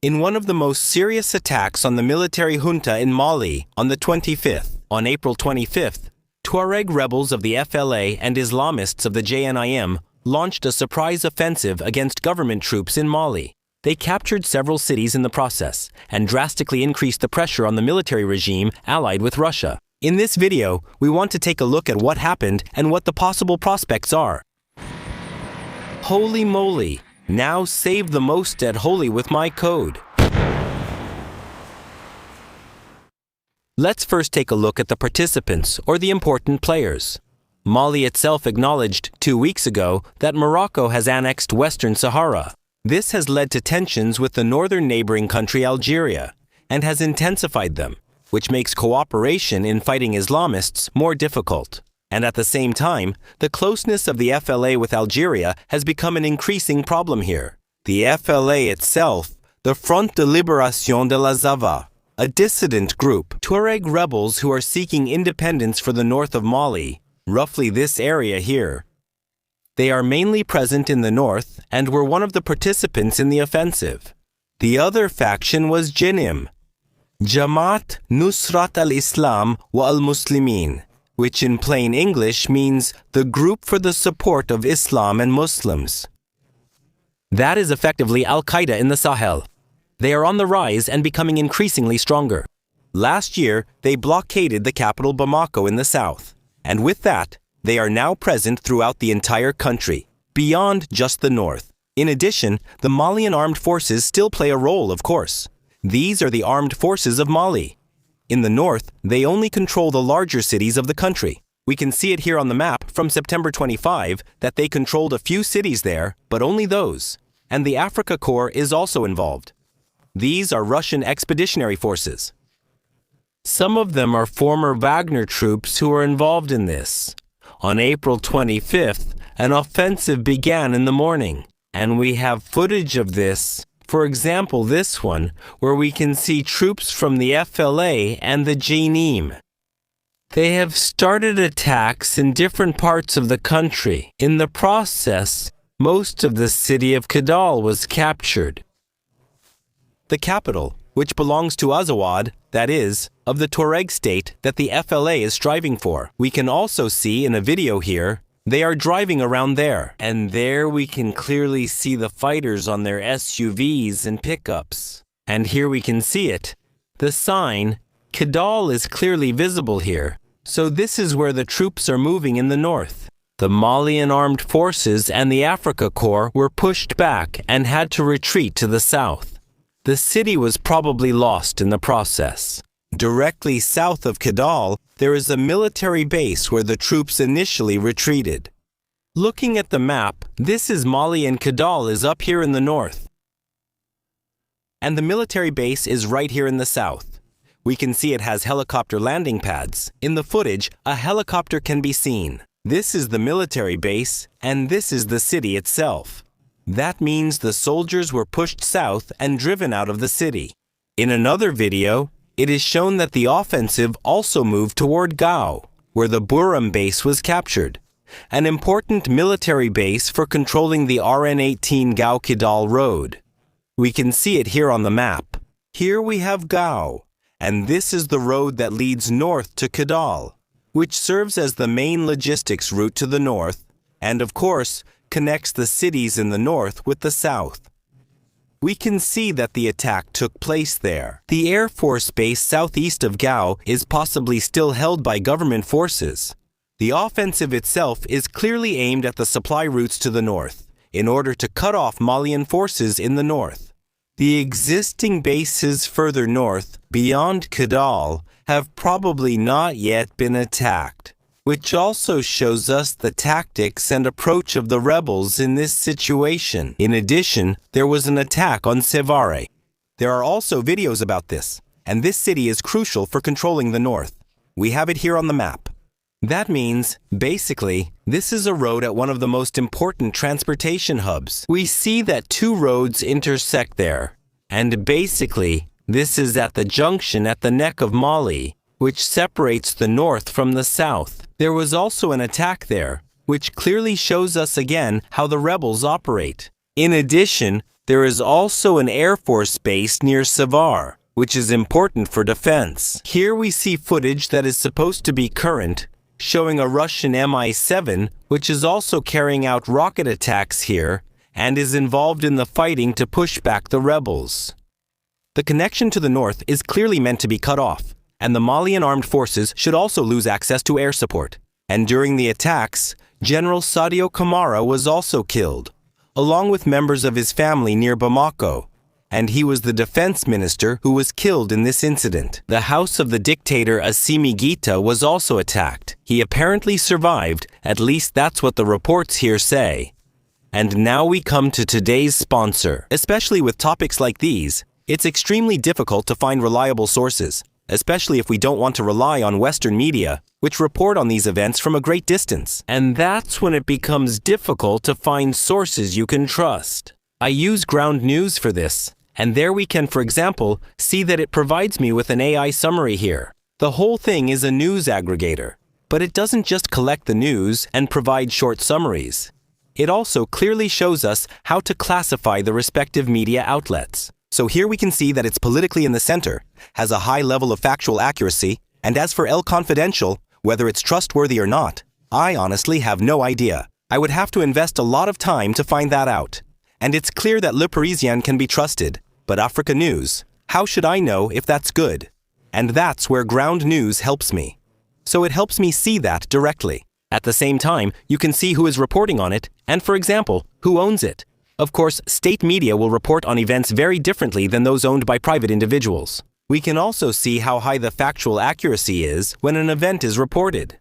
In one of the most serious attacks on the military junta in Mali on the 25th, on April 25th, Tuareg rebels of the FLA and Islamists of the JNIM launched a surprise offensive against government troops in Mali. They captured several cities in the process and drastically increased the pressure on the military regime allied with Russia. In this video, we want to take a look at what happened and what the possible prospects are. Holy moly! Now save the most at Holy with my code. Let's first take a look at the participants or the important players. Mali itself acknowledged 2 weeks ago that Morocco has annexed Western Sahara. This has led to tensions with the northern neighboring country Algeria and has intensified them, which makes cooperation in fighting Islamists more difficult. And at the same time, the closeness of the FLA with Algeria has become an increasing problem here. The FLA itself, the Front de Libération de la Zava, a dissident group, Tuareg rebels who are seeking independence for the north of Mali, roughly this area here. They are mainly present in the north and were one of the participants in the offensive. The other faction was JNIM, Jamaat Nusrat al-Islam wa al-Muslimin, which in plain English means the group for the support of Islam and Muslims. That is effectively Al-Qaeda in the Sahel. They are on the rise and becoming increasingly stronger. Last year, they blockaded the capital Bamako in the south, and with that, they are now present throughout the entire country, beyond just the north. In addition, the Malian armed forces still play a role, of course. These are the armed forces of Mali. In the north, they only control the larger cities of the country. We can see it here on the map from September 25 that they controlled a few cities there, but only those. And the Africa Corps is also involved. These are Russian expeditionary forces. Some of them are former Wagner troops who are involved in this. On April 25th, an offensive began in the morning, and we have footage of this. For example, this one, where we can see troops from the FLA and the JNIM. They have started attacks in different parts of the country. In the process, most of the city of Kidal was captured. The capital, which belongs to Azawad, that is, of the Tuareg state that the FLA is striving for. We can also see in a video here, they are driving around there, and there we can clearly see the fighters on their SUVs and pickups. And here we can see it. The sign, Kidal, is clearly visible here, so this is where the troops are moving in the north. The Malian armed forces and the Africa Corps were pushed back and had to retreat to the south. The city was probably lost in the process. Directly south of Kidal, there is a military base where the troops initially retreated. Looking at the map, this is Mali and Kidal is up here in the north. And the military base is right here in the south. We can see it has helicopter landing pads. In the footage, a helicopter can be seen. This is the military base, and this is the city itself. That means the soldiers were pushed south and driven out of the city. In another video, it is shown that the offensive also moved toward Gao, where the Buram base was captured, an important military base for controlling the RN-18 Gao-Kidal road. We can see it here on the map. Here we have Gao, and this is the road that leads north to Kidal, which serves as the main logistics route to the north, and of course, connects the cities in the north with the south. We can see that the attack took place there. The Air Force base southeast of Gao is possibly still held by government forces. The offensive itself is clearly aimed at the supply routes to the north, in order to cut off Malian forces in the north. The existing bases further north, beyond Kidal, have probably not yet been attacked, which also shows us the tactics and approach of the rebels in this situation. In addition, there was an attack on Sevare. There are also videos about this, and this city is crucial for controlling the north. We have it here on the map. That means, basically, this is a road at one of the most important transportation hubs. We see that two roads intersect there, and basically, this is at the junction at the neck of Mali, which separates the north from the south. There was also an attack there, which clearly shows us again how the rebels operate. In addition, there is also an Air Force base near Savar, which is important for defense. Here we see footage that is supposed to be current, showing a Russian Mi-7, which is also carrying out rocket attacks here and is involved in the fighting to push back the rebels. The connection to the north is clearly meant to be cut off, and the Malian armed forces should also lose access to air support. And during the attacks, General Sadio Kamara was also killed, along with members of his family near Bamako, and he was the defense minister who was killed in this incident. The house of the dictator Assimi Goïta was also attacked. He apparently survived, at least that's what the reports here say. And now we come to today's sponsor. Especially with topics like these, it's extremely difficult to find reliable sources, especially if we don't want to rely on Western media, which report on these events from a great distance. And that's when it becomes difficult to find sources you can trust. I use Ground News for this, and there we can, for example, see that it provides me with an AI summary here. The whole thing is a news aggregator, but it doesn't just collect the news and provide short summaries. It also clearly shows us how to classify the respective media outlets. So here we can see that it's politically in the center, has a high level of factual accuracy, and as for El Confidential, whether it's trustworthy or not, I honestly have no idea. I would have to invest a lot of time to find that out. And it's clear that Le Parisien can be trusted, but Africa News, how should I know if that's good? And that's where Ground News helps me. So it helps me see that directly. At the same time, you can see who is reporting on it, and for example, who owns it. Of course, state media will report on events very differently than those owned by private individuals. We can also see how high the factual accuracy is when an event is reported.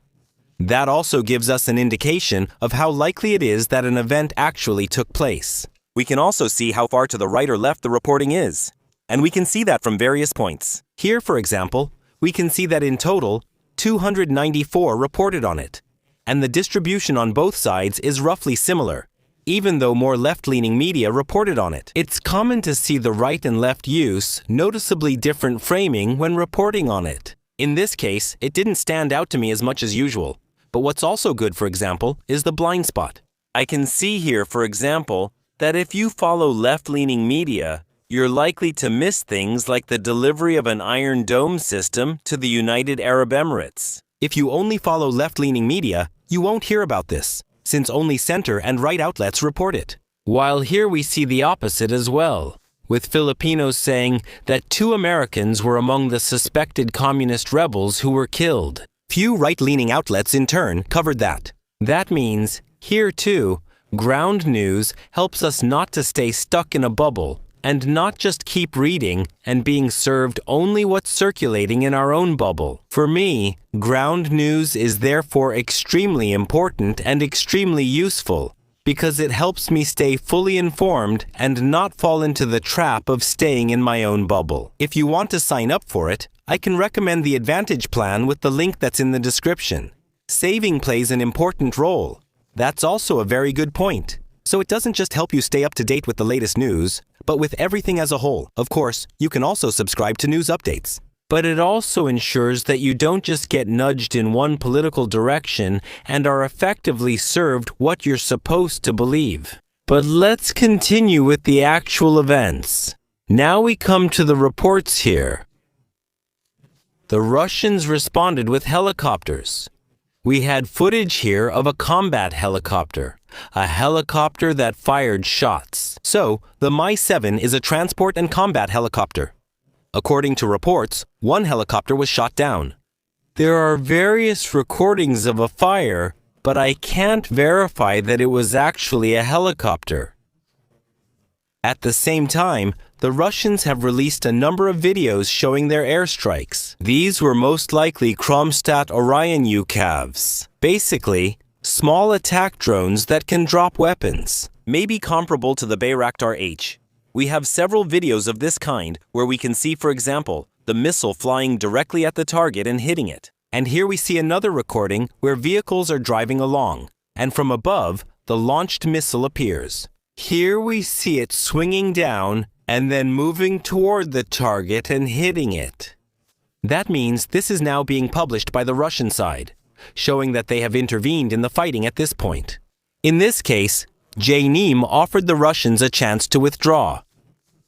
That also gives us an indication of how likely it is that an event actually took place. We can also see how far to the right or left the reporting is. And we can see that from various points. Here, for example, we can see that in total, 294 reported on it. And the distribution on both sides is roughly similar, even though more left-leaning media reported on it. It's common to see the right and left use noticeably different framing when reporting on it. In this case, it didn't stand out to me as much as usual. But what's also good, for example, is the blind spot. I can see here, for example, that if you follow left-leaning media, you're likely to miss things like the delivery of an Iron Dome system to the United Arab Emirates. If you only follow left-leaning media, you won't hear about this, since only center and right outlets report it. While here we see the opposite as well, with Filipinos saying that 2 Americans were among the suspected communist rebels who were killed. Few right-leaning outlets in turn covered that. That means, here too, Ground News helps us not to stay stuck in a bubble and not just keep reading and being served only what's circulating in our own bubble. For me, Ground News is therefore extremely important and extremely useful because it helps me stay fully informed and not fall into the trap of staying in my own bubble. If you want to sign up for it, I can recommend the Advantage plan with the link that's in the description. Saving plays an important role. That's also a very good point. So it doesn't just help you stay up to date with the latest news, but with everything as a whole. Of course, you can also subscribe to news updates. But it also ensures that you don't just get nudged in one political direction and are effectively served what you're supposed to believe. But let's continue with the actual events. Now we come to the reports here. The Russians responded with helicopters. We had footage here of a combat helicopter, a helicopter that fired shots. So, the Mi-7 is a transport and combat helicopter. According to reports, one helicopter was shot down. There are various recordings of a fire, but I can't verify that it was actually a helicopter. At the same time, the Russians have released a number of videos showing their airstrikes. These were most likely Kronstadt Orion UCAVs. Basically, small attack drones that can drop weapons, maybe comparable to the Bayraktar H. We have several videos of this kind where we can see, for example, the missile flying directly at the target and hitting it. And here we see another recording where vehicles are driving along, and from above, the launched missile appears. Here we see it swinging down and then moving toward the target and hitting it. That means this is now being published by the Russian side, showing that they have intervened in the fighting at this point. In this case, J-Neem offered the Russians a chance to withdraw,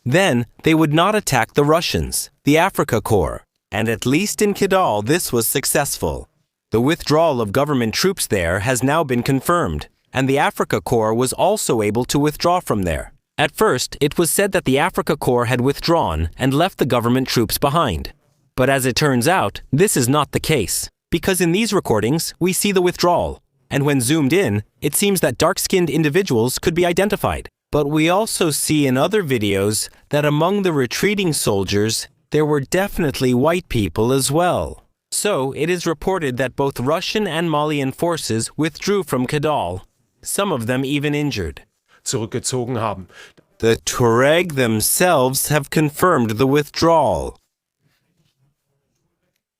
Then they would not attack the Russians, the Africa Corps. And at least in Kidal, this was successful. The withdrawal of government troops there has now been confirmed, and the Africa Corps was also able to withdraw from there. At first, it was said that the Africa Corps had withdrawn and left the government troops behind. But as it turns out, this is not the case, because in these recordings, we see the withdrawal, and when zoomed in, it seems that dark-skinned individuals could be identified. But we also see in other videos that among the retreating soldiers, there were definitely white people as well. So, it is reported that both Russian and Malian forces withdrew from Kidal, some of them even injured. Zurückgezogen haben. The Tuareg themselves have confirmed the withdrawal.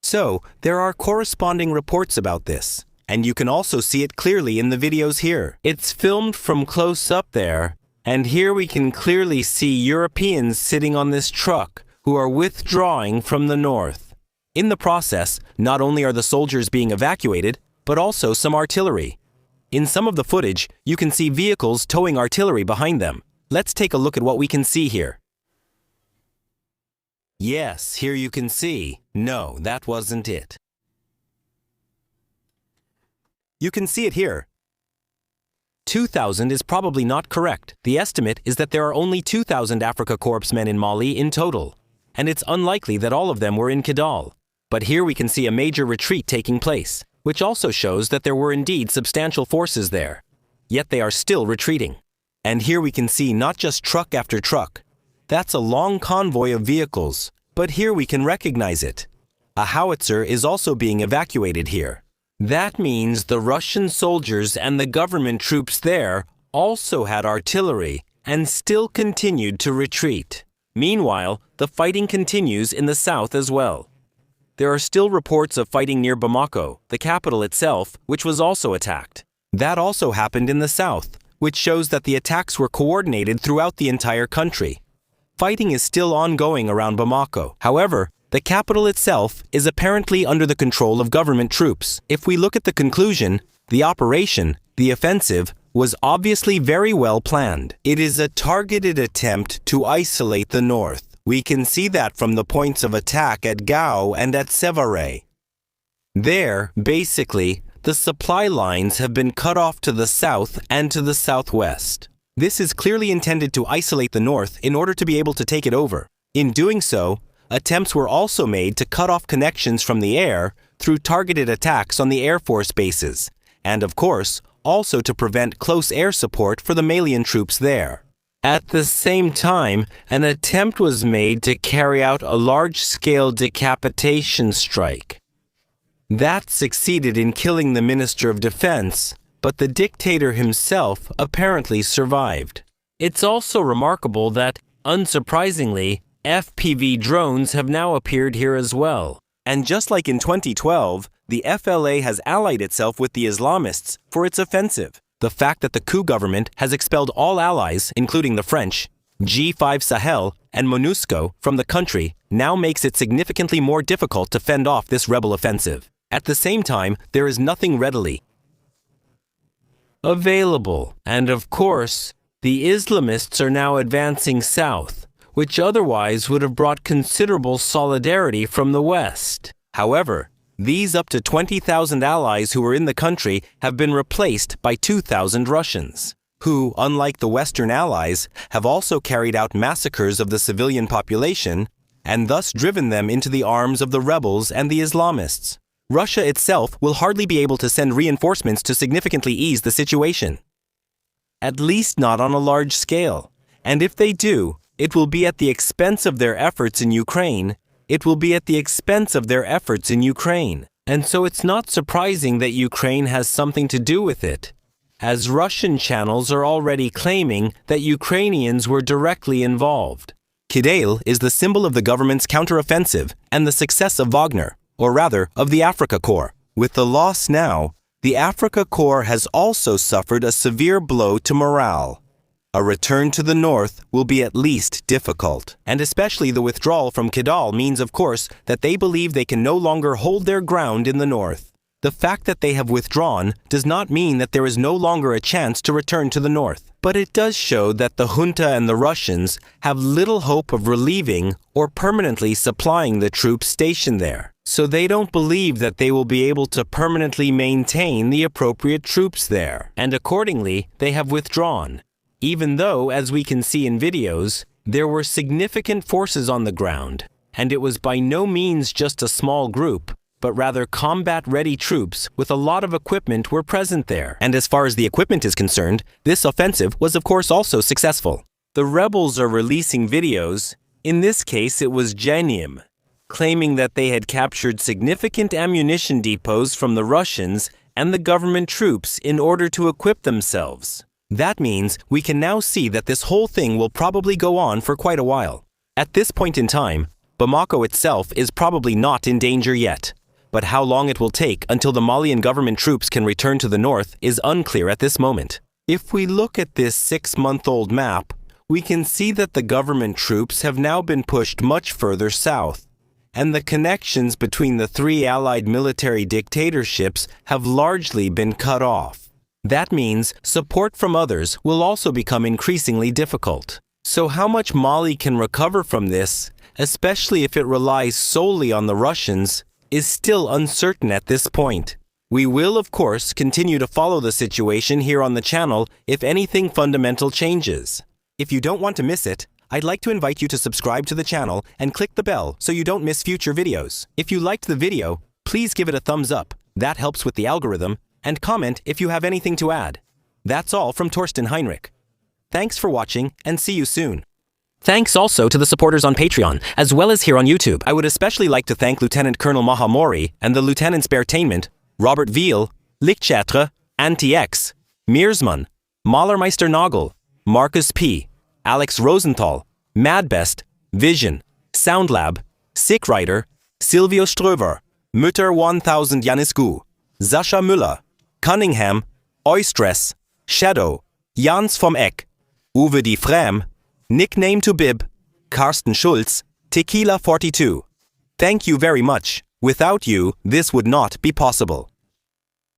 So, there are corresponding reports about this, and you can also see it clearly in the videos here. It's filmed from close up there, and here we can clearly see Europeans sitting on this truck who are withdrawing from the north. In the process, not only are the soldiers being evacuated, but also some artillery. In some of the footage, you can see vehicles towing artillery behind them. Let's take a look at what we can see here. Yes, here you can see. No, that wasn't it. You can see it here. 2,000 is probably not correct. The estimate is that there are only 2,000 Africa Corps men in Mali in total, and it's unlikely that all of them were in Kidal. But here we can see a major retreat taking place, which also shows that there were indeed substantial forces there. Yet they are still retreating. And here we can see not just truck after truck. That's a long convoy of vehicles, but here we can recognize it. A howitzer is also being evacuated here. That means the Russian soldiers and the government troops there also had artillery and still continued to retreat. Meanwhile, the fighting continues in the south as well. There are still reports of fighting near Bamako, the capital itself, which was also attacked. That also happened in the south, which shows that the attacks were coordinated throughout the entire country. Fighting is still ongoing around Bamako. However, the capital itself is apparently under the control of government troops. If we look at the conclusion, the operation, the offensive, was obviously very well planned. It is a targeted attempt to isolate the north. We can see that from the points of attack at Gao and at Sevare. There, basically, the supply lines have been cut off to the south and to the southwest. This is clearly intended to isolate the north in order to be able to take it over. In doing so, attempts were also made to cut off connections from the air through targeted attacks on the Air Force bases, and of course, also to prevent close air support for the Malian troops there. At the same time, an attempt was made to carry out a large-scale decapitation strike. That succeeded in killing the Minister of Defense, but the dictator himself apparently survived. It's also remarkable that, unsurprisingly, FPV drones have now appeared here as well. And just like in 2012, the FLA has allied itself with the Islamists for its offensive. The fact that the coup government has expelled all allies, including the French, G5 Sahel, and MONUSCO from the country now makes it significantly more difficult to fend off this rebel offensive. At the same time, there is nothing readily available. And of course, the Islamists are now advancing south, which otherwise would have brought considerable solidarity from the West. However, these up to 20,000 allies who were in the country have been replaced by 2,000 Russians, who, unlike the Western allies, have also carried out massacres of the civilian population and thus driven them into the arms of the rebels and the Islamists. Russia itself will hardly be able to send reinforcements to significantly ease the situation. At least not on a large scale. And if they do, it will be at the expense of their efforts in Ukraine. It will be at the expense of their efforts in Ukraine. And so it's not surprising that Ukraine has something to do with it, as Russian channels are already claiming that Ukrainians were directly involved. Kidal is the symbol of the government's counteroffensive and the success of Wagner, or rather, of the Africa Corps. With the loss now, the Africa Corps has also suffered a severe blow to morale. A return to the north will be at least difficult, and especially the withdrawal from Kidal means, of course, that they believe they can no longer hold their ground in the north. The fact that they have withdrawn does not mean that there is no longer a chance to return to the north. But it does show that the junta and the Russians have little hope of relieving or permanently supplying the troops stationed there. So they don't believe that they will be able to permanently maintain the appropriate troops there. And accordingly, they have withdrawn. Even though, as we can see in videos, there were significant forces on the ground. And it was by no means just a small group, but rather combat-ready troops with a lot of equipment were present there. And as far as the equipment is concerned, this offensive was of course also successful. The rebels are releasing videos, in this case it was Jenim, claiming that they had captured significant ammunition depots from the Russians and the government troops in order to equip themselves. That means we can now see that this whole thing will probably go on for quite a while. At this point in time, Bamako itself is probably not in danger yet. But how long it will take until the Malian government troops can return to the north is unclear at this moment. If we look at this 6-month-old map, we can see that the government troops have now been pushed much further south, and the connections between the 3 allied military dictatorships have largely been cut off. That means support from others will also become increasingly difficult. So how much Mali can recover from this, especially if it relies solely on the Russians, is still uncertain at this point. We will, of course, continue to follow the situation here on the channel if anything fundamental changes. If you don't want to miss it, I'd like to invite you to subscribe to the channel and click the bell so you don't miss future videos. If you liked the video, please give it a thumbs up. That helps with the algorithm, and comment if you have anything to add. That's all from Torsten Heinrich. Thanks for watching, and see you soon. Thanks also to the supporters on Patreon, as well as here on YouTube. I would especially like to thank Lieutenant Colonel Mahamori and the Lieutenants Bertainment, Robert Veal, Lichtchatre, Anti-X, Meersman, Malermeister Nagel, Marcus P., Alex Rosenthal, Madbest, Vision, Soundlab, Sickwriter, Silvio Ströver, Mütter 1000 Janiscu, Sascha Müller, Cunningham, Oistress, Shadow, Jans vom Eck, Uwe die Frem, Nickname to Bib, Carsten Schulz, Tequila 42. Thank you very much. Without you, this would not be possible.